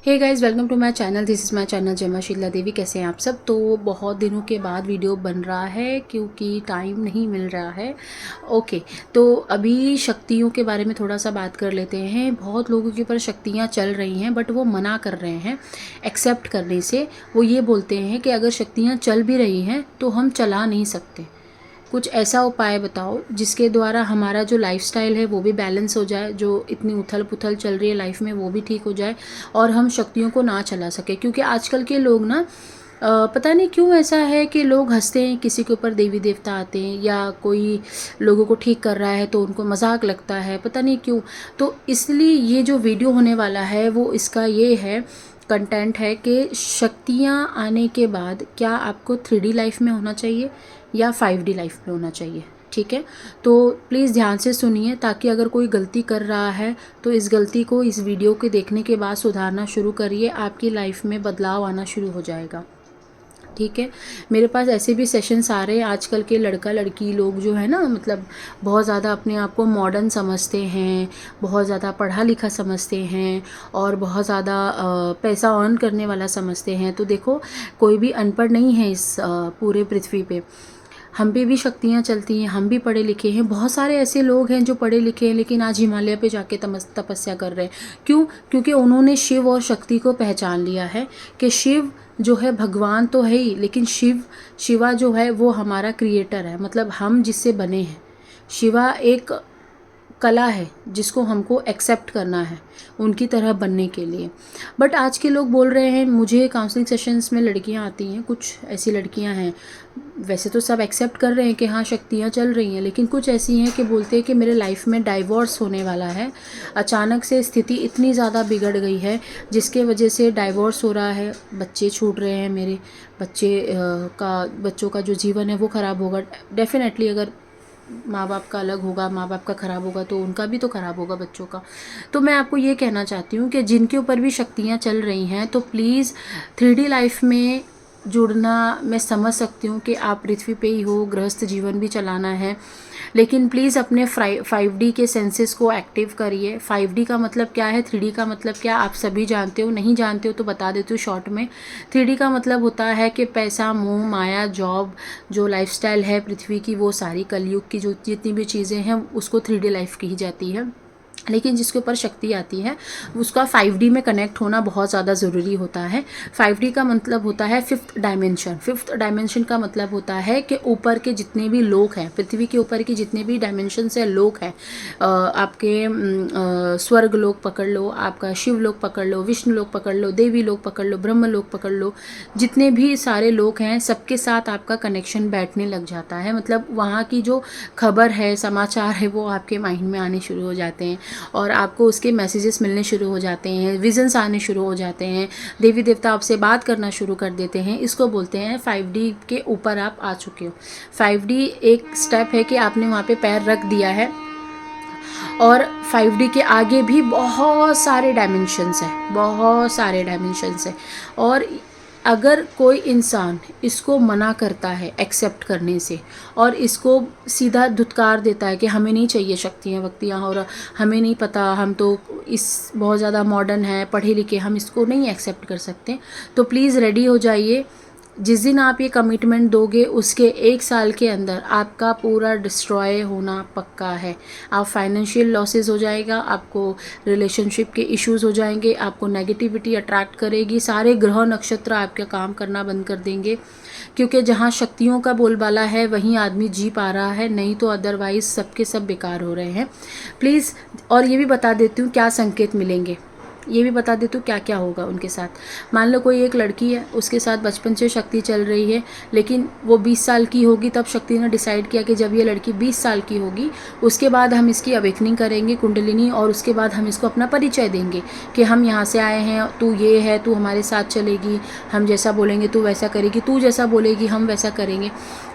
Hey guys, welcome to my channel. This is my channel Jayma Sheela Devi. कैसे हैं आप सब? तो बहुत दिनों के बाद वीडियो बन रहा है क्योंकि टाइम नहीं मिल रहा है। ओके, तो अभी शक्तियों के बारे में थोड़ा सा बात कर लेते हैं। बहुत लोगों के ऊपर शक्तियाँ चल रही हैं बट वो मना कर रहे हैं एक्सेप्ट करने से। वो ये बोलते हैं कि अगर शक्तियाँ चल भी रही हैं तो हम चला नहीं सकते। कुछ ऐसा उपाय बताओ जिसके द्वारा हमारा जो लाइफस्टाइल है वो भी बैलेंस हो जाए, जो इतनी उथल पुथल चल रही है लाइफ में वो भी ठीक हो जाए और हम शक्तियों को ना चला सके। क्योंकि आजकल के लोग ना पता नहीं क्यों ऐसा है कि लोग हंसते हैं, किसी के ऊपर देवी देवता आते हैं या कोई लोगों को ठीक कर रहा है तो उनको मजाक लगता है, पता नहीं क्यों। तो इसलिए ये जो वीडियो होने वाला है वो इसका ये है, कंटेंट है कि शक्तियाँ आने के बाद क्या आपको 3D लाइफ में होना चाहिए या 5D लाइफ में होना चाहिए। ठीक है, तो प्लीज़ ध्यान से सुनिए ताकि अगर कोई गलती कर रहा है तो इस गलती को इस वीडियो के देखने के बाद सुधारना शुरू करिए। आपकी लाइफ में बदलाव आना शुरू हो जाएगा। ठीक है, मेरे पास ऐसे भी सेशंस आ रहे हैं। आजकल के लड़का लड़की लोग जो है ना, मतलब बहुत ज़्यादा अपने आप को मॉडर्न समझते हैं, बहुत ज़्यादा पढ़ा लिखा समझते हैं और बहुत ज़्यादा पैसा अर्न करने वाला समझते हैं। तो देखो, कोई भी अनपढ़ नहीं है इस पूरे पृथ्वी पे। हम पे भी शक्तियाँ चलती हैं, हम भी पढ़े लिखे हैं। बहुत सारे ऐसे लोग हैं जो पढ़े लिखे हैं लेकिन आज हिमालय पे जाके तपस्या कर रहे हैं। क्यों? क्योंकि उन्होंने शिव और शक्ति को पहचान लिया है कि शिव जो है भगवान तो है ही, लेकिन शिवा जो है वो हमारा क्रिएटर है, मतलब हम जिससे बने हैं। शिवा एक कला है जिसको हमको एक्सेप्ट करना है उनकी तरह बनने के लिए। बट आज के लोग बोल रहे हैं, मुझे काउंसलिंग सेशंस में लड़कियां आती हैं, कुछ ऐसी लड़कियां हैं, वैसे तो सब एक्सेप्ट कर रहे हैं कि हाँ शक्तियाँ चल रही हैं, लेकिन कुछ ऐसी हैं कि बोलते हैं कि मेरे लाइफ में डाइवोर्स होने वाला है। अचानक से स्थिति इतनी ज़्यादा बिगड़ गई है जिसके वजह से डाइवोर्स हो रहा है, बच्चे छूट रहे हैं, मेरे बच्चों का जो जीवन है वो ख़राब होगा। डेफिनेटली अगर माँ बाप का अलग होगा, माँ बाप का ख़राब होगा तो उनका भी तो ख़राब होगा, बच्चों का। तो मैं आपको ये कहना चाहती हूँ कि जिनके ऊपर भी शक्तियाँ चल रही हैं तो प्लीज़ 3D लाइफ में जुड़ना। मैं समझ सकती हूँ कि आप पृथ्वी पे ही हो, गृहस्थ जीवन भी चलाना है, लेकिन प्लीज़ अपने 5D के सेंसेस को एक्टिव करिए। 5D का मतलब क्या है, 3D का मतलब क्या, आप सभी जानते हो। नहीं जानते हो तो बता देती हूँ शॉर्ट में। 3D का मतलब होता है कि पैसा, मोह माया, जॉब, जो लाइफस्टाइल है पृथ्वी की, वो सारी कलयुग की जो जितनी भी चीज़ें हैं उसको 3D लाइफ कही जाती है। लेकिन जिसके ऊपर शक्ति आती है उसका 5D में कनेक्ट होना बहुत ज़्यादा ज़रूरी होता है। 5D का मतलब होता है फिफ्थ डायमेंशन। फिफ्थ डायमेंशन का मतलब होता है कि ऊपर के जितने भी लोग हैं, पृथ्वी के ऊपर की जितने भी डायमेंशन से लोग हैं, आपके स्वर्ग लोग पकड़ लो, आपका शिव लोग पकड़ लो, विष्णु लोग पकड़ लो, देवी लोग पकड़ लो, ब्रह्म लोग पकड़ लो, जितने भी सारे लोग हैं सबके साथ आपका कनेक्शन बैठने लग जाता है। मतलब वहाँ की जो खबर है, समाचार है, वो आपके माइंड में आने शुरू हो जाते हैं और आपको उसके मैसेजेस मिलने शुरू हो जाते हैं, विजन्स आने शुरू हो जाते हैं, देवी देवता आपसे बात करना शुरू कर देते हैं। इसको बोलते हैं 5D के ऊपर आप आ चुके हो। 5D एक स्टेप है कि आपने वहाँ पे पैर रख दिया है और 5D के आगे भी बहुत सारे डायमेंशंस हैं, बहुत सारे डायमेंशंस हैं। और अगर कोई इंसान इसको मना करता है एक्सेप्ट करने से और इसको सीधा धुतकार देता है कि हमें नहीं चाहिए शक्तियाँ वक्तियाँ और हमें नहीं पता, हम तो इस बहुत ज़्यादा मॉडर्न है, पढ़े लिखे, हम इसको नहीं एक्सेप्ट कर सकते, तो प्लीज़ रेडी हो जाइए। जिस दिन आप ये कमिटमेंट दोगे उसके 1 साल के अंदर आपका पूरा डिस्ट्रॉय होना पक्का है। आप फाइनेंशियल लॉसेस हो जाएगा, आपको रिलेशनशिप के इश्यूज हो जाएंगे, आपको नेगेटिविटी अट्रैक्ट करेगी, सारे ग्रह नक्षत्र आपका काम करना बंद कर देंगे। क्योंकि जहाँ शक्तियों का बोलबाला है वहीं आदमी जी पा रहा है, नहीं तो अदरवाइज सबके सब बेकार हो रहे हैं। प्लीज़, और ये भी बता देती हूँ क्या संकेत मिलेंगे, ये भी बता देती हूँ क्या क्या होगा उनके साथ। मान लो कोई एक लड़की है, उसके साथ बचपन से शक्ति चल रही है, लेकिन वो 20 साल की होगी तब शक्ति ने डिसाइड किया कि जब ये लड़की 20 साल की होगी उसके बाद हम इसकी अवेकनिंग करेंगे कुंडलिनी, और उसके बाद हम इसको अपना परिचय देंगे कि हम यहाँ से आए हैं, तू ये है, तू हमारे साथ चलेगी, हम जैसा बोलेंगे तू वैसा करेगी, तू जैसा बोलेगी हम वैसा करेंगे।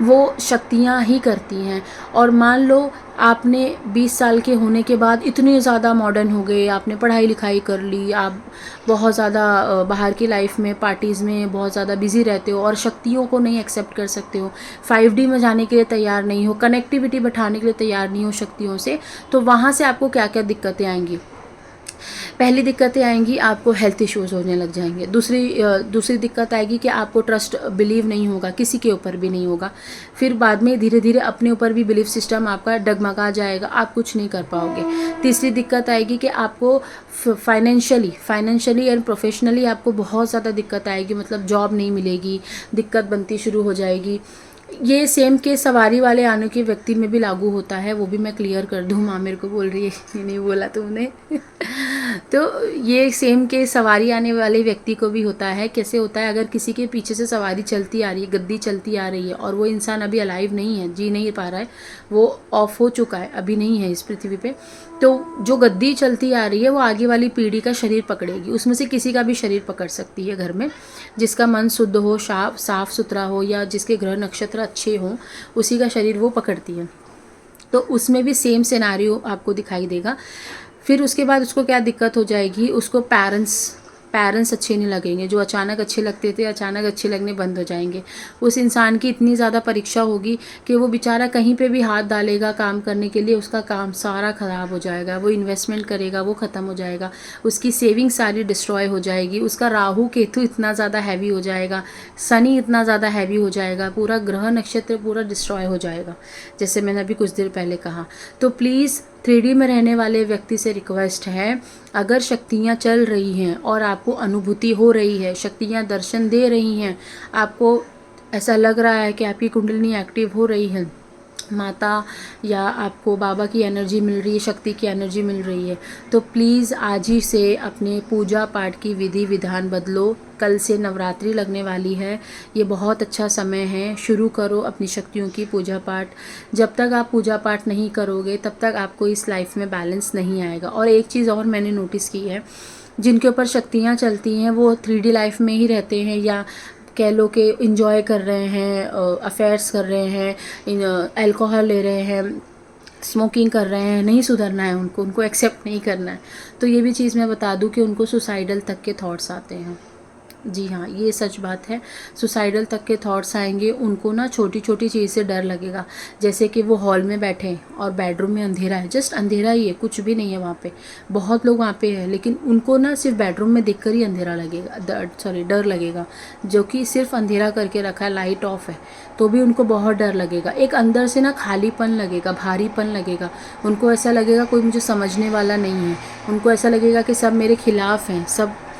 वो शक्तियाँ ही करती हैं। और मान लो आपने 20 साल के होने के बाद इतने ज़्यादा मॉडर्न हो गए, आपने पढ़ाई लिखाई कर ली, आप बहुत ज़्यादा बाहर की लाइफ में पार्टीज़ में बहुत ज़्यादा बिज़ी रहते हो और शक्तियों को नहीं एक्सेप्ट कर सकते हो, 5D में जाने के लिए तैयार नहीं हो, कनेक्टिविटी बैठाने के लिए तैयार नहीं हो शक्तियों से, तो वहाँ से आपको क्या क्या दिक्कतें आएंगी। पहली दिक्कतें आएंगी, आपको हेल्थ इश्यूज़ होने लग जाएंगे। दूसरी दिक्कत आएगी कि आपको ट्रस्ट बिलीव नहीं होगा, किसी के ऊपर भी नहीं होगा। फिर बाद में धीरे धीरे अपने ऊपर भी बिलीफ सिस्टम आपका डगमगा जाएगा, आप कुछ नहीं कर पाओगे। तीसरी दिक्कत आएगी कि आपको फाइनेंशियली एंड प्रोफेशनली आपको बहुत ज़्यादा दिक्कत आएगी, मतलब जॉब नहीं मिलेगी, दिक्कत बनती शुरू हो जाएगी। ये सेम केस सवारी वाले आने के व्यक्ति में भी लागू होता है, वो भी मैं क्लियर कर दूँ। माँ मेरे को बोल रही है ये नहीं बोला तुमने तो ये सेम केस सवारी आने वाले व्यक्ति को भी होता है। कैसे होता है, अगर किसी के पीछे से सवारी चलती आ रही है, गद्दी चलती आ रही है और वो इंसान अभी अलाइव नहीं है, जी नहीं पा रहा है, वो ऑफ हो चुका है, अभी नहीं है इस पृथ्वी पे, तो जो गद्दी चलती आ रही है वो आगे वाली पीढ़ी का शरीर पकड़ेगी। उसमें से किसी का भी शरीर पकड़ सकती है घर में, जिसका मन शुद्ध हो, साफ सुथरा हो, या जिसके ग्रह नक्षत्र अच्छे हों, उसी का शरीर वो पकड़ती है। तो उसमें भी सेम सिनेरियो आपको दिखाई देगा। फिर उसके बाद उसको क्या दिक्कत हो जाएगी, उसको पेरेंट्स अच्छे नहीं लगेंगे। जो अचानक अच्छे लगते थे अचानक अच्छे लगने बंद हो जाएंगे। उस इंसान की इतनी ज़्यादा परीक्षा होगी कि वो बेचारा कहीं पे भी हाथ डालेगा काम करने के लिए, उसका काम सारा ख़राब हो जाएगा। वो इन्वेस्टमेंट करेगा वो ख़त्म हो जाएगा, उसकी सेविंग सारी डिस्ट्रॉय हो जाएगी, उसका राहु केतु इतना ज़्यादा हैवी हो जाएगा, शनि इतना ज़्यादा हैवी हो जाएगा, पूरा ग्रह नक्षत्र पूरा डिस्ट्रॉय हो जाएगा, जैसे मैंने अभी कुछ देर पहले कहा। तो प्लीज़ 3D में रहने वाले व्यक्ति से रिक्वेस्ट है, अगर शक्तियाँ चल रही हैं और आपको अनुभूति हो रही है, शक्तियाँ दर्शन दे रही हैं, आपको ऐसा लग रहा है कि आपकी कुंडलिनी एक्टिव हो रही है, माता या आपको बाबा की एनर्जी मिल रही है, शक्ति की एनर्जी मिल रही है, तो प्लीज़ आज ही से अपने पूजा पाठ की विधि विधान बदलो। कल से नवरात्रि लगने वाली है, ये बहुत अच्छा समय है, शुरू करो अपनी शक्तियों की पूजा पाठ। जब तक आप पूजा पाठ नहीं करोगे तब तक आपको इस लाइफ में बैलेंस नहीं आएगा। और एक चीज़ और मैंने नोटिस की है, जिनके ऊपर शक्तियाँ चलती हैं वो 3D लाइफ में ही रहते हैं, या कह लो कि इंजॉय कर रहे हैं, अफेयर्स कर रहे हैं, अल्कोहल ले रहे हैं, स्मोकिंग कर रहे हैं, नहीं सुधरना है उनको एक्सेप्ट नहीं करना है। तो ये भी चीज़ मैं बता दूं कि उनको सुसाइडल तक के थॉट्स आते हैं। जी हाँ, ये सच बात है, सुसाइडल तक के थॉट्स आएंगे। उनको ना छोटी छोटी चीज़ से डर लगेगा, जैसे कि वो हॉल में बैठे हैं और बेडरूम में अंधेरा है, जस्ट अंधेरा ही है, कुछ भी नहीं है वहाँ पे, बहुत लोग वहाँ पे हैं, लेकिन उनको ना सिर्फ बेडरूम में देखकर ही अंधेरा लगेगा, डर लगेगा, जो कि सिर्फ अंधेरा करके रखा है, लाइट ऑफ है, तो भी उनको बहुत डर लगेगा। एक अंदर से ना खालीपन लगेगा, भारीपन लगेगा, उनको ऐसा लगेगा कोई मुझे समझने वाला नहीं है, उनको ऐसा लगेगा कि सब मेरे खिलाफ़ हैं,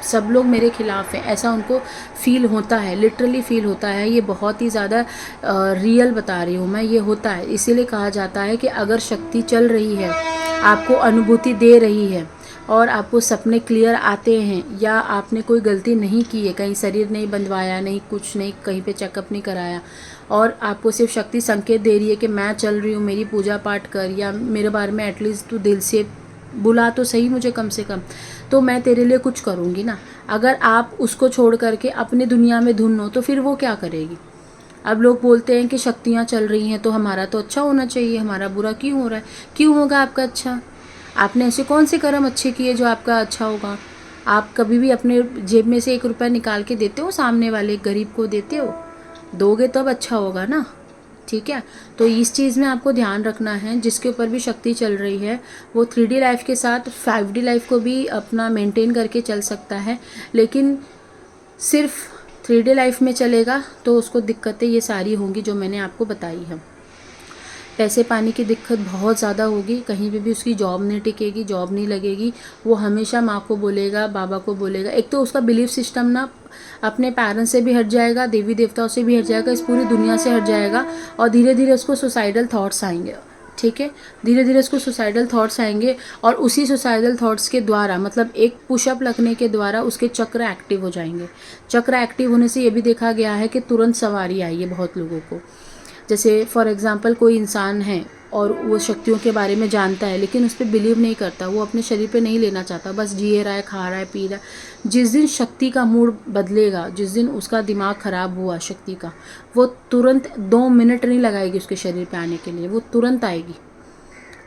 सब लोग मेरे खिलाफ़ हैं, ऐसा उनको फील होता है, लिटरली फील होता है। ये बहुत ही ज़्यादा रियल बता रही हूँ मैं, ये होता है। इसीलिए कहा जाता है कि अगर शक्ति चल रही है, आपको अनुभूति दे रही है और आपको सपने क्लियर आते हैं, या आपने कोई गलती नहीं की है, कहीं शरीर नहीं बंधवाया, नहीं कुछ नहीं, कहीं पे चेकअप नहीं कराया, और आपको सिर्फ शक्ति संकेत दे रही है कि मैं चल रही हूँ, मेरी पूजा पाठ कर, या मेरे बारे में एटलीस्ट तू दिल से बुला तो सही मुझे कम से कम, तो मैं तेरे लिए कुछ करूँगी ना। अगर आप उसको छोड़ करके अपनी दुनिया में धुन हो तो फिर वो क्या करेगी। अब लोग बोलते हैं कि शक्तियाँ चल रही हैं तो हमारा तो अच्छा होना चाहिए, हमारा बुरा क्यों हो रहा है, क्यों होगा आपका अच्छा। आपने ऐसे कौन से कर्म अच्छे किए जो आपका अच्छा होगा। आप कभी भी अपने जेब में से 1 रुपया निकाल के देते हो, सामने वाले गरीब को देते हो, दोगे तब अच्छा होगा ना, ठीक है। तो इस चीज़ में आपको ध्यान रखना है, जिसके ऊपर भी शक्ति चल रही है वो 3D लाइफ के साथ 5D लाइफ को भी अपना मेंटेन करके चल सकता है, लेकिन सिर्फ 3D लाइफ में चलेगा तो उसको दिक्कतें ये सारी होंगी जो मैंने आपको बताई है। पैसे पानी की दिक्कत बहुत ज़्यादा होगी, कहीं पे भी उसकी जॉब नहीं टिकेगी, जॉब नहीं लगेगी, वो हमेशा माँ को बोलेगा, बाबा को बोलेगा। एक तो उसका बिलीफ सिस्टम ना अपने पेरेंट्स से भी हट जाएगा, देवी देवताओं से भी हट जाएगा, इस पूरी दुनिया से हट जाएगा, और धीरे धीरे उसको सुसाइडल थॉट्स आएंगे, ठीक है। धीरे धीरे उसको सुसाइडल थॉट्स आएंगे, और उसी सुसाइडल थॉट्स के द्वारा, मतलब एक पुशअप लगने के द्वारा उसके चक्र एक्टिव हो जाएंगे। चक्र एक्टिव होने से ये भी देखा गया है कि तुरंत सवारी आई है बहुत लोगों को। जैसे फॉर एग्ज़ाम्पल कोई इंसान है और वो शक्तियों के बारे में जानता है, लेकिन उस पर बिलीव नहीं करता, वो अपने शरीर पे नहीं लेना चाहता, बस जिए रहा है, खा रहा है, पी रहा है। जिस दिन शक्ति का मूड बदलेगा, जिस दिन उसका दिमाग ख़राब हुआ शक्ति का, वो तुरंत 2 मिनट नहीं लगाएगी उसके शरीर पे आने के लिए, वो तुरंत आएगी।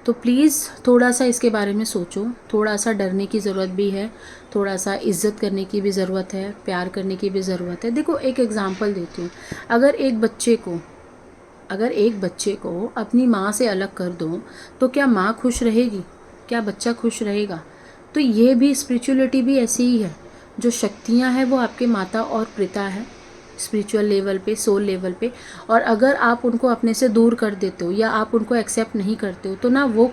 तो प्लीज़ थोड़ा सा इसके बारे में सोचो, थोड़ा सा डरने की ज़रूरत भी है, थोड़ा सा इज्जत करने की भी ज़रूरत है, प्यार करने की भी ज़रूरत है। देखो एक एग्ज़ाम्पल देती हूँ, अगर एक बच्चे को अपनी माँ से अलग कर दो तो क्या माँ खुश रहेगी, क्या बच्चा खुश रहेगा। तो ये भी स्पिरिचुअलिटी भी ऐसी ही है। जो शक्तियाँ हैं वो आपके माता और पिता है स्पिरिचुअल लेवल पे, सोल लेवल पे। और अगर आप उनको अपने से दूर कर देते हो या आप उनको एक्सेप्ट नहीं करते हो तो ना वो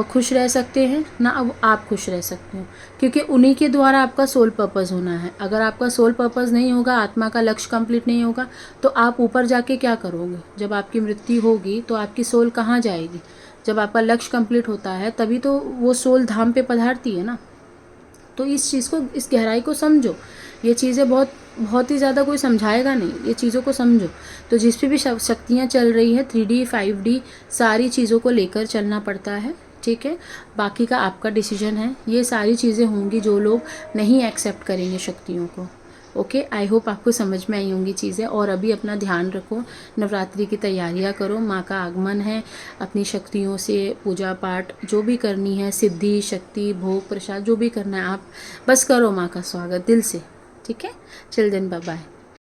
खुश रह सकते हैं, ना आप खुश रह सकते हो, क्योंकि उन्हीं के द्वारा आपका सोल पर्पज़ होना है। अगर आपका सोल पर्पज़ नहीं होगा, आत्मा का लक्ष्य कंप्लीट नहीं होगा, तो आप ऊपर जाके क्या करोगे? जब आपकी मृत्यु होगी तो आपकी सोल कहाँ जाएगी? जब आपका लक्ष्य कंप्लीट होता है तभी तो वो सोल धाम पे पधारती है ना। तो इस चीज़ को, इस गहराई को समझो। ये चीज़ें बहुत ही ज़्यादा कोई समझाएगा नहीं, ये चीज़ों को समझो। तो जिस पे भी शक्तियाँ चल रही है 3D 5D सारी चीज़ों को लेकर चलना पड़ता है, ठीक है। बाकी का आपका डिसीजन है। ये सारी चीज़ें होंगी जो लोग नहीं एक्सेप्ट करेंगे शक्तियों को। ओके, आई होप आपको समझ में आई होंगी चीज़ें। और अभी अपना ध्यान रखो, नवरात्रि की तैयारियां करो, माँ का आगमन है, अपनी शक्तियों से पूजा पाठ जो भी करनी है, सिद्धि शक्ति भोग प्रसाद जो भी करना है आप बस करो, माँ का स्वागत दिल से, ठीक है। Chill then, bye bye.